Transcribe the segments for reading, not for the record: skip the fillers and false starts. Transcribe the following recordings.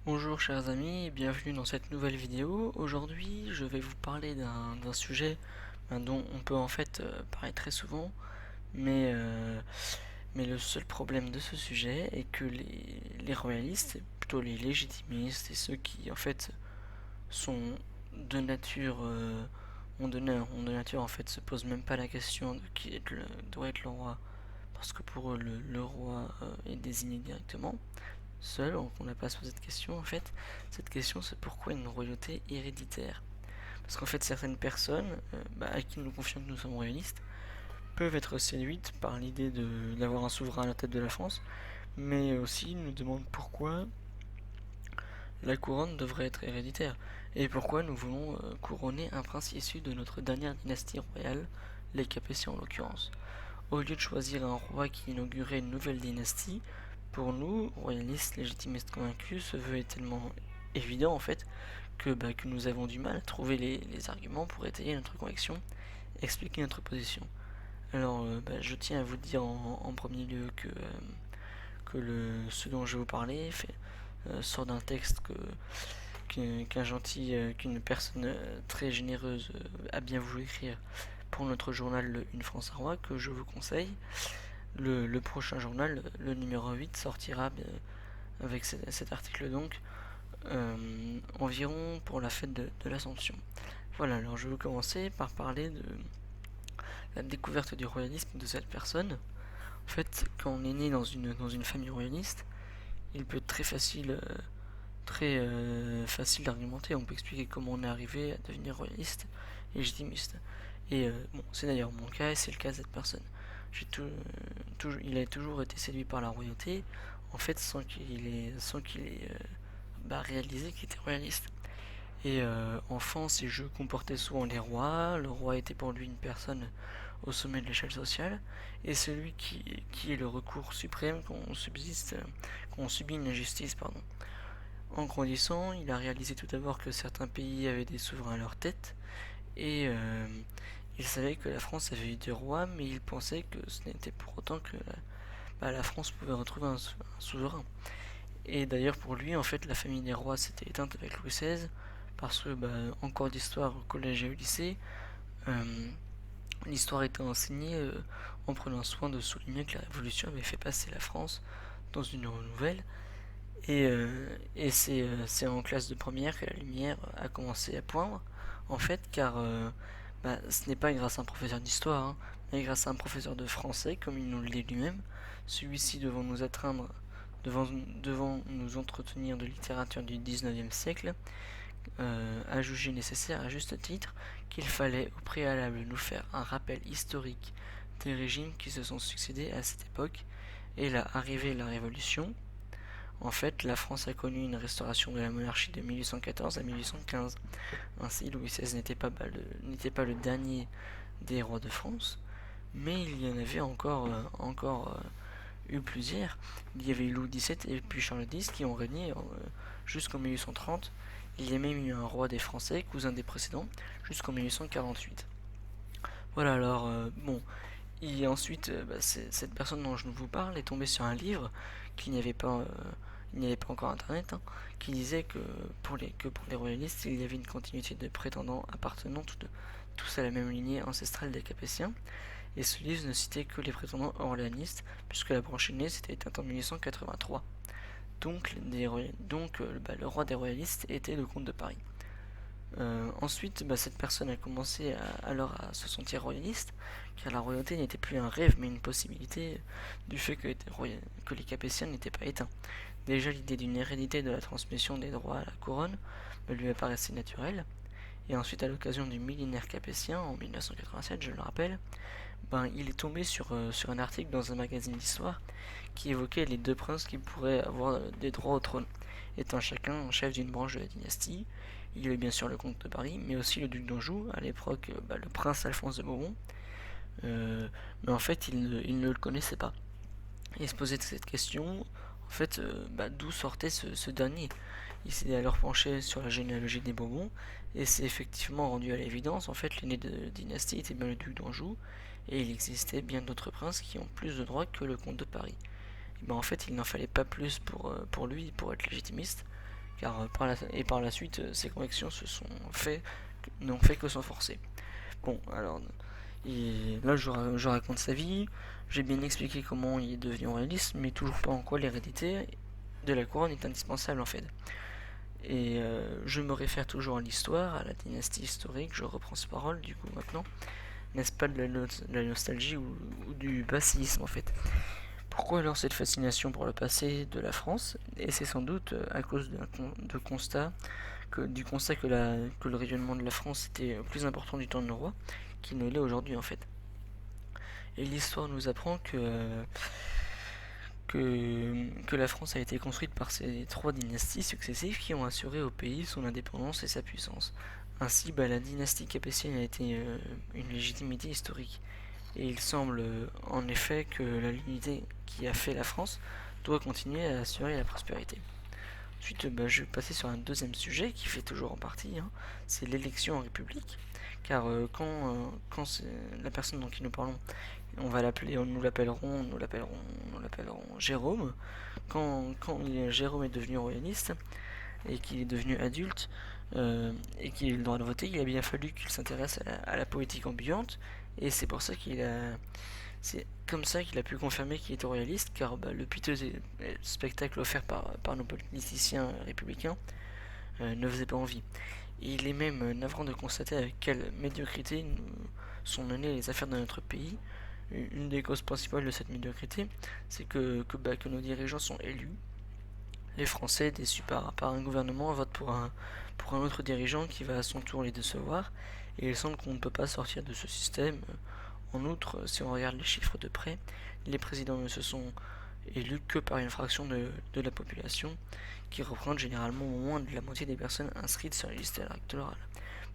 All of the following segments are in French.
Bonjour chers amis, bienvenue dans cette nouvelle vidéo. Aujourd'hui je vais vous parler d'un sujet dont on peut en fait parler très souvent, mais, euh, mais le seul problème de ce sujet est que les royalistes, plutôt les légitimistes et ceux qui en fait sont de nature, ont de nature en fait se posent même pas la question de doit être le roi, parce que pour eux le roi est désigné directement seul, on n'a pas à se poser cette question en fait. Cette question c'est pourquoi une royauté héréditaire. Parce qu'en fait certaines personnes, à qui nous confions que nous sommes royalistes, peuvent être séduites par l'idée d'avoir un souverain à la tête de la France, mais aussi nous demandent pourquoi la couronne devrait être héréditaire, et pourquoi nous voulons couronner un prince issu de notre dernière dynastie royale, les Capétiens en l'occurrence. Au lieu de choisir un roi qui inaugurait une nouvelle dynastie, pour nous, royalistes légitimistes convaincus, ce vœu est tellement évident en fait que nous avons du mal à trouver les arguments pour étayer notre conviction, expliquer notre position. Alors je tiens à vous dire en premier lieu que ce dont je vais vous parler sort d'un texte qu'une personne très généreuse a bien voulu écrire pour notre journal Une France à Roi, que je vous conseille. Le prochain journal, le numéro 8, sortira avec cet article donc environ pour la fête de l'Assomption. Voilà, alors je vais commencer par parler de la découverte du royalisme de cette personne. En fait, quand on est né dans une famille royaliste, il peut être très facile d'argumenter. On peut expliquer comment on est arrivé à devenir royaliste et légitimiste. Et c'est d'ailleurs mon cas et c'est le cas de cette personne. Il a toujours été séduit par la royauté, en fait, sans qu'il ait réalisé qu'il était royaliste. Et enfant, ses jeux comportaient souvent les rois. Le roi était pour lui une personne au sommet de l'échelle sociale, et celui qui est le recours suprême quand on subit une injustice. Pardon. En grandissant, il a réalisé tout d'abord que certains pays avaient des souverains à leur tête, et il savait que la France avait eu des rois, mais il pensait que ce n'était pour autant que la France pouvait retrouver un souverain. Et d'ailleurs pour lui, en fait, la famille des rois s'était éteinte avec Louis XVI, parce que, en cours d'histoire au collège et au lycée, euh, l'histoire était enseignée en prenant soin de souligner que la Révolution avait fait passer la France dans une ère nouvelle. Et c'est en classe de première que la lumière a commencé à poindre, en fait, car ce n'est pas grâce à un professeur d'histoire, hein, mais grâce à un professeur de français, comme il nous le dit lui-même. Celui-ci devant nous entretenir de littérature du 19e siècle, a jugé nécessaire à juste titre qu'il fallait au préalable nous faire un rappel historique des régimes qui se sont succédés à cette époque, et là arrivée la Révolution. En fait, la France a connu une restauration de la monarchie de 1814 à 1815. Ainsi, Louis XVI n'était pas le dernier des rois de France, mais il y en avait encore eu plusieurs. Il y avait eu Louis XVII et puis Charles X qui ont régné jusqu'en 1830. Il y a même eu un roi des Français, cousin des précédents, jusqu'en 1848. Voilà, alors, et ensuite, cette personne dont je vous parle est tombée sur un livre qu'il n'y avait pas, il n'y avait pas encore internet, hein, qui disait que pour les royalistes, il y avait une continuité de prétendants appartenant tous à la même lignée ancestrale des Capétiens, et ce livre ne citait que les prétendants orléanistes, puisque la branche aînée s'était éteinte en 1883. Donc le roi des royalistes était le comte de Paris. Ensuite, cette personne a commencé alors à se sentir royaliste, car la royauté n'était plus un rêve mais une possibilité du fait que les Capétiens n'étaient pas éteints. Déjà, l'idée d'une hérédité de la transmission des droits à la couronne lui apparaissait naturelle, et ensuite, à l'occasion du millénaire capétien, en 1987, je le rappelle, il est tombé sur un article dans un magazine d'histoire qui évoquait les deux princes qui pourraient avoir des droits au trône, étant chacun chef d'une branche de la dynastie. Il y avait bien sûr le comte de Paris, mais aussi le duc d'Anjou, à l'époque le prince Alphonse de Bourbon, mais en fait il ne le connaissait pas. Et il se posait cette question, en fait, d'où sortait ce dernier. Il s'est alors penché sur la généalogie des Bourbons, et s'est effectivement rendu à l'évidence, en fait l'aîné de la dynastie était bien le duc d'Anjou, et il existait bien d'autres princes qui ont plus de droits que le comte de Paris. Et en fait il n'en fallait pas plus pour lui pour être légitimiste, car par la suite, ses convictions n'ont fait que s'enforcer. Bon, alors, là je raconte sa vie, j'ai bien expliqué comment il est devenu royaliste, mais toujours pas en quoi l'hérédité de la couronne est indispensable en fait. Et je me réfère toujours à l'histoire, à la dynastie historique, je reprends ces paroles du coup maintenant. N'est-ce pas de la nostalgie ou du bassisme en fait. Pourquoi alors cette fascination pour le passé de la France? Et c'est sans doute à cause du constat que le rayonnement de la France était plus important du temps de nos rois qu'il ne l'est aujourd'hui en fait. Et l'histoire nous apprend que la France a été construite par ces trois dynasties successives qui ont assuré au pays son indépendance et sa puissance. Ainsi, la dynastie capétienne a été une légitimité historique. Et il semble en effet que la l'unité qui a fait la France doit continuer à assurer la prospérité. Ensuite, je vais passer sur un deuxième sujet qui fait toujours en partie, hein, c'est l'élection en République. Car quand c'est la personne dont qui nous parlons, nous l'appellerons Jérôme. Quand Jérôme est devenu royaliste et qu'il est devenu adulte et qu'il a eu le droit de voter, il a bien fallu qu'il s'intéresse à la politique ambiante. Et c'est comme ça qu'il a pu confirmer qu'il était royaliste, car le piteux spectacle offert par nos politiciens républicains ne faisait pas envie. Et il est même navrant de constater avec quelle médiocrité sont menées les affaires de notre pays. Une des causes principales de cette médiocrité, c'est que nos dirigeants sont élus. Les Français, déçus par un gouvernement, votent pour un autre dirigeant qui va à son tour les décevoir. Et il semble qu'on ne peut pas sortir de ce système. En outre, si on regarde les chiffres de près, les présidents ne se sont élus que par une fraction de la population, qui représente généralement moins de la moitié des personnes inscrites sur les listes électorales.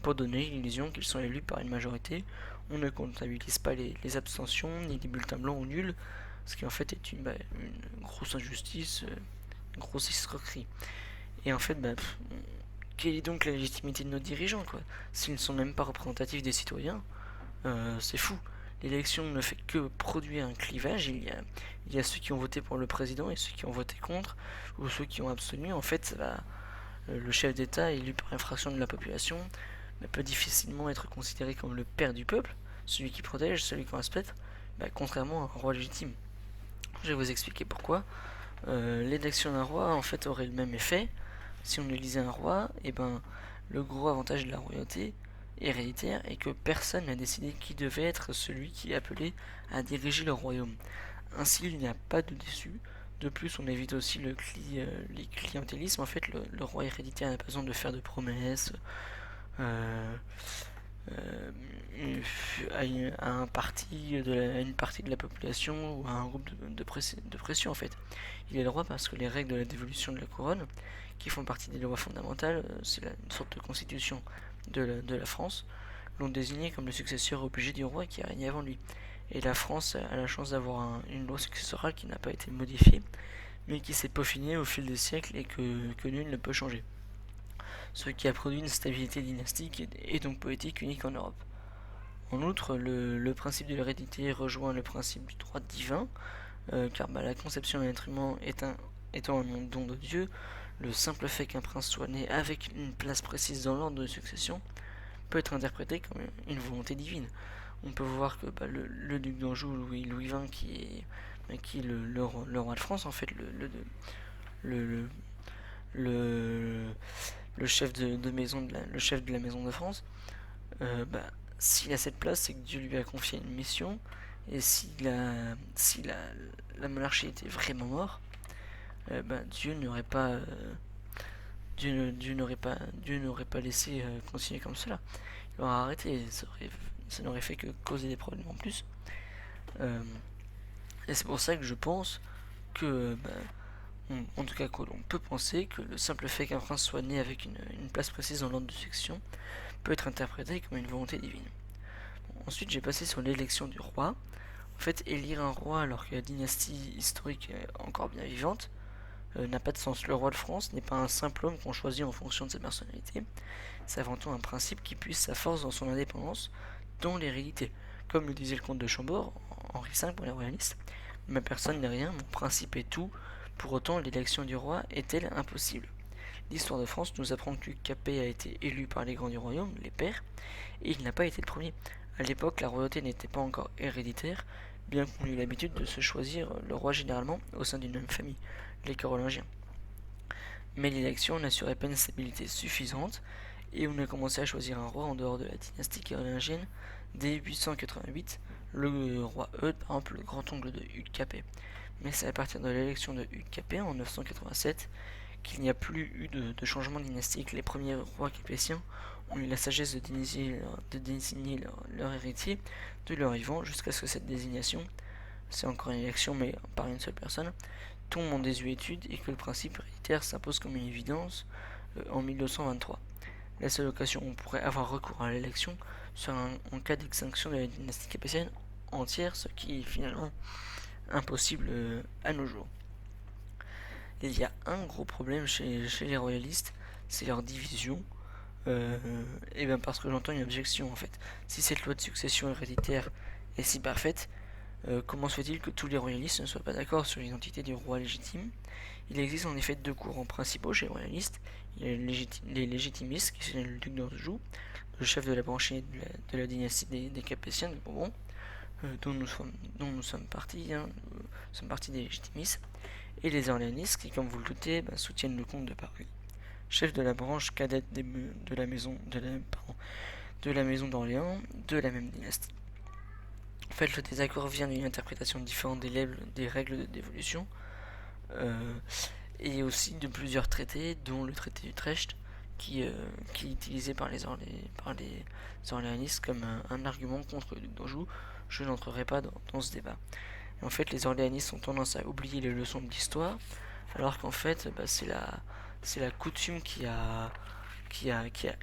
Pour donner l'illusion qu'ils sont élus par une majorité, on ne comptabilise pas les abstentions, ni les bulletins blancs ou nuls, ce qui en fait est une grosse injustice, une grosse escroquerie. Et en fait, quelle est donc la légitimité de nos dirigeants, quoi? S'ils ne sont même pas représentatifs des citoyens, c'est fou. L'élection ne fait que produire un clivage. Il y a ceux qui ont voté pour le président et ceux qui ont voté contre, ou ceux qui ont abstenu. En fait, le chef d'État, élu par infraction de la population, peut difficilement être considéré comme le père du peuple, celui qui protège, celui qui respecte, contrairement à un roi légitime. Je vais vous expliquer pourquoi. L'élection d'un roi, en fait, aurait le même effet. Si on élisait un roi, le gros avantage de la royauté héréditaire est que personne n'a décidé qui devait être celui qui est appelé à diriger le royaume. Ainsi, il n'y a pas de déçu. De plus, on évite aussi les clientélismes. En fait, le roi héréditaire n'a pas besoin de faire de promesses à une partie de la population ou à un groupe de pression en fait. Il est le roi parce que les règles de la dévolution de la couronne, qui font partie des lois fondamentales, c'est une sorte de constitution de la France, l'ont désigné comme le successeur obligé du roi qui a régné avant lui. Et la France a la chance d'avoir une loi successorale qui n'a pas été modifiée, mais qui s'est peaufinée au fil des siècles et que nul ne peut changer. Ce qui a produit une stabilité dynastique et donc politique unique en Europe. En outre, le principe de l'hérédité rejoint le principe du droit divin, car la conception d'un être humain étant un don de Dieu, le simple fait qu'un prince soit né avec une place précise dans l'ordre de succession peut être interprété comme une volonté divine. On peut voir que le duc d'Anjou, Louis XX, qui est le roi de France, en fait, le chef le chef de la maison de France, s'il a cette place, c'est que Dieu lui a confié une mission, et si la monarchie était vraiment mort, Dieu n'aurait pas laissé continuer comme cela. Il aurait arrêté, ça n'aurait fait que causer des problèmes en plus. Et c'est pour ça que je pense que, en tout cas, on peut penser que le simple fait qu'un prince soit né avec une place précise dans l'ordre de succession peut être interprété comme une volonté divine. Ensuite, j'ai passé sur l'élection du roi. En fait, élire un roi alors que la dynastie historique est encore bien vivante n'a pas de sens. Le roi de France n'est pas un simple homme qu'on choisit en fonction de sa personnalité. C'est avant tout un principe qui puise sa force dans son indépendance, dans l'hérédité. Comme le disait le comte de Chambord, Henri V pour les royalistes, ma personne n'est rien, mon principe est tout. Pour autant, l'élection du roi est-elle impossible? L'histoire de France nous apprend que Capet a été élu par les grands du royaume, les pairs, et il n'a pas été le premier. À l'époque, la royauté n'était pas encore héréditaire, bien qu'on ait eu l'habitude de se choisir le roi généralement au sein d'une même famille, les Carolingiens. Mais l'élection n'assurait pas une stabilité suffisante, et on a commencé à choisir un roi en dehors de la dynastie carolingienne dès 888, le roi Eudes, par exemple le grand-oncle de Hugues Capet. Mais c'est à partir de l'élection de Hugues Capet en 987 qu'il n'y a plus eu de changement dynastique. Les premiers rois capétiens ont eu la sagesse de désigner leur héritier de leur vivant jusqu'à ce que cette désignation, c'est encore une élection mais par une seule personne, tombe en désuétude et que le principe héréditaire s'impose comme une évidence en 1223. La seule occasion où on pourrait avoir recours à l'élection serait en cas d'extinction de la dynastie capétienne entière, ce qui est finalement impossible à nos jours. Il y a un gros problème chez les royalistes, c'est leur division. Et bien parce que j'entends une objection en fait. Si cette loi de succession héréditaire est si parfaite, comment se fait-il que tous les royalistes ne soient pas d'accord sur l'identité du roi légitime? Il existe en effet deux courants principaux chez les royalistes. Il y a les légitimistes, qui sont le duc d'Anjou, le chef de la branche de la dynastie des Capétiens de Bourbon, dont nous sommes partis, nous sommes partis des légitimistes, et les orléanistes qui, comme vous le doutez, soutiennent le comte de Paris, chef de la branche cadette de la maison d'Orléans, de la même dynastie. En fait, le désaccord vient d'une interprétation différente des règles de dévolution, et aussi de plusieurs traités, dont le traité d'Utrecht, qui est utilisé par les orléanistes comme un argument contre le duc d'Anjou. Je n'entrerai pas dans ce débat. Et en fait, les orléanistes ont tendance à oublier les leçons de l'histoire, alors qu'en fait, c'est la coutume qui a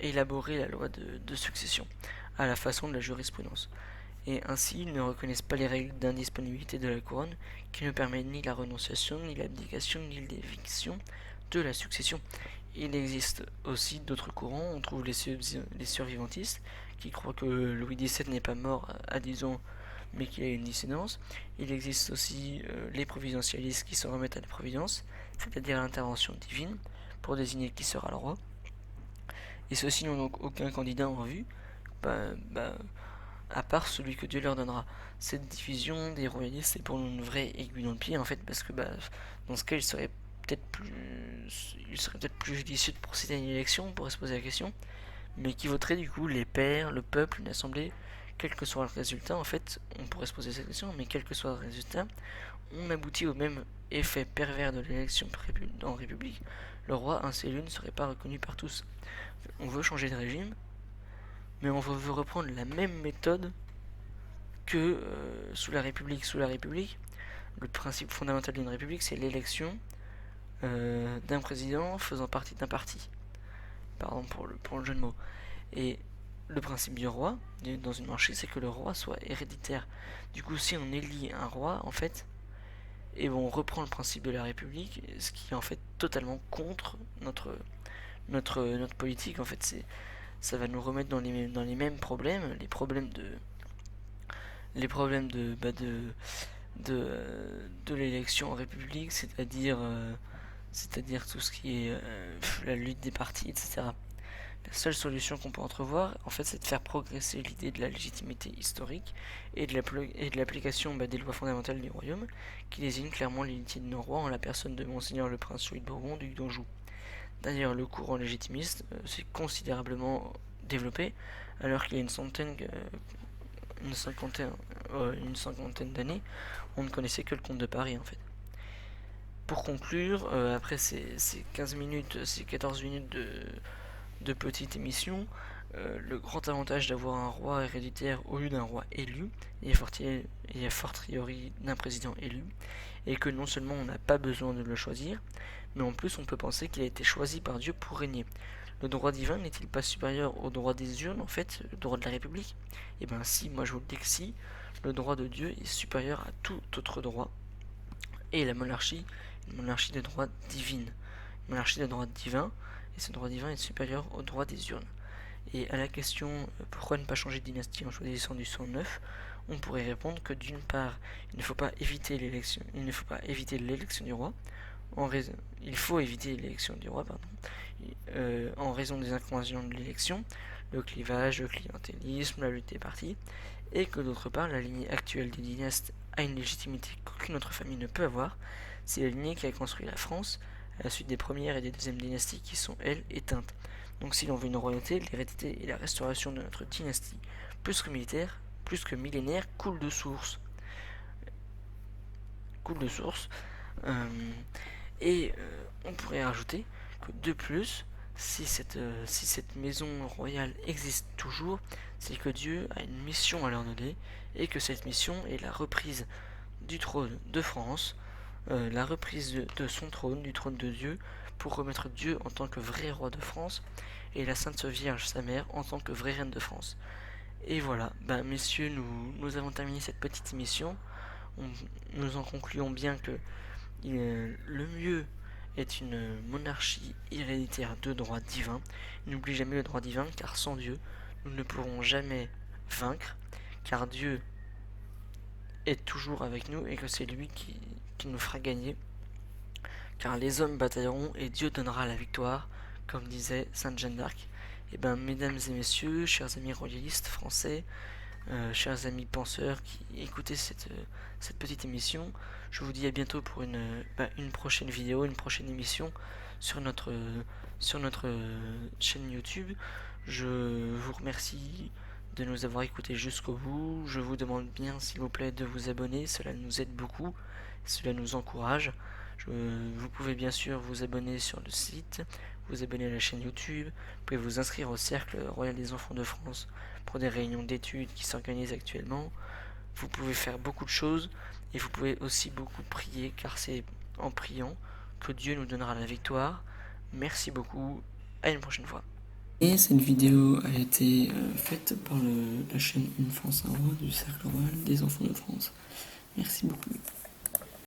élaboré la loi de succession, à la façon de la jurisprudence. Et ainsi, ils ne reconnaissent pas les règles d'indisponibilité de la couronne, qui ne permettent ni la renonciation, ni l'abdication, ni l'éviction de la succession. Il existe aussi d'autres courants. On trouve les survivantistes, qui croient que Louis XVII n'est pas mort à 10 ans, mais qu'il a une dissidence. Il existe aussi les providentialistes qui se remettent à la providence, c'est-à-dire à l'intervention divine, pour désigner qui sera le roi. Et ceux-ci n'ont donc aucun candidat en vue, à part celui que Dieu leur donnera. Cette division des royalistes est pour nous une vraie aiguille dans le pied, en fait, parce que dans ce cas, il serait peut-être plus judicieux de procéder à une élection, on pourrait se poser la question, mais qui voterait du coup les pairs, le peuple, une assemblée, quel que soit le résultat. En fait, on pourrait se poser cette question, mais quel que soit le résultat, on aboutit au même effet pervers de l'élection en République. Le roi ainsi élu ne serait pas reconnu par tous. On veut changer de régime, mais on veut reprendre la même méthode que sous la République. Sous la République, le principe fondamental d'une République, c'est l'élection d'un président faisant partie d'un parti. Pardon pour le jeu de mots. Et le principe du roi, dans une monarchie, c'est que le roi soit héréditaire. Du coup, si on élit un roi, en fait, et on reprend le principe de la République, ce qui est en fait totalement contre notre politique. En fait, ça va nous remettre dans les mêmes problèmes, les problèmes de l'élection en République, c'est-à-dire tout ce qui est la lutte des partis, etc. La seule solution qu'on peut entrevoir, en fait, c'est de faire progresser l'idée de la légitimité historique et de l'application des lois fondamentales du royaume, qui désignent clairement l'unité de nos rois en la personne de Monseigneur le Prince Louis de Bourbon, duc d'Anjou. D'ailleurs, le courant légitimiste s'est considérablement développé, alors qu'il y a une cinquantaine d'années, on ne connaissait que le comte de Paris, en fait. Pour conclure, après ces 14 minutes de petite émission, le grand avantage d'avoir un roi héréditaire au lieu d'un roi élu, et a fortiori d'un président élu, est que non seulement on n'a pas besoin de le choisir, mais en plus on peut penser qu'il a été choisi par Dieu pour régner. Le droit divin n'est-il pas supérieur au droit des urnes, en fait, le droit de la République? Eh bien si, moi je vous le dis que si, le droit de Dieu est supérieur à tout autre droit, et la monarchie, une monarchie de droit divine, une monarchie de droit divin, et ce droit divin est supérieur au droit des urnes. Et à la question pourquoi ne pas changer de dynastie en choisissant du sang neuf, on pourrait répondre que d'une part, il ne faut pas éviter l'élection du roi, il faut éviter l'élection du roi, pardon, en raison des inconvénients de l'élection, le clivage, le clientélisme, la lutte des partis, et que d'autre part, la lignée actuelle des dynastes a une légitimité qu'aucune autre famille ne peut avoir. C'est la lignée qui a construit la France, à la suite des premières et des deuxièmes dynasties qui sont, elles, éteintes. Donc si l'on veut une royauté, l'hérédité et la restauration de notre dynastie, plus que militaire, plus que millénaire, coule de source. Coule de source. On pourrait rajouter que de plus, si cette maison royale existe toujours, c'est que Dieu a une mission à leur donner et que cette mission est la reprise du trône de France, la reprise de son trône, du trône de Dieu, pour remettre Dieu en tant que vrai roi de France et la Sainte Vierge, sa mère, en tant que vraie reine de France. Et voilà, messieurs, nous avons terminé cette petite émission. Nous en concluons bien que le mieux est une monarchie héréditaire de droit divin. N'oublie jamais le droit divin, car sans Dieu, nous ne pourrons jamais vaincre, car Dieu est toujours avec nous et que c'est lui qui nous fera gagner. Car les hommes batailleront et Dieu donnera la victoire, comme disait Sainte Jeanne d'Arc. Et mesdames et messieurs, chers amis royalistes français, chers amis penseurs qui écoutez cette petite émission, je vous dis à bientôt pour une prochaine vidéo, une prochaine émission sur notre chaîne YouTube. Je vous remercie de nous avoir écoutés jusqu'au bout. Je vous demande bien, s'il vous plaît, de vous abonner. Cela nous aide beaucoup, cela nous encourage. Vous pouvez bien sûr vous abonner sur le site, vous abonner à la chaîne YouTube, vous pouvez vous inscrire au Cercle Royal des Enfants de France pour des réunions d'études qui s'organisent actuellement. Vous pouvez faire beaucoup de choses et vous pouvez aussi beaucoup prier, car c'est en priant que Dieu nous donnera la victoire. Merci beaucoup, à une prochaine fois. Et cette vidéo a été faite par la chaîne Une France un roi du Cercle Royal des Enfants de France. Merci beaucoup.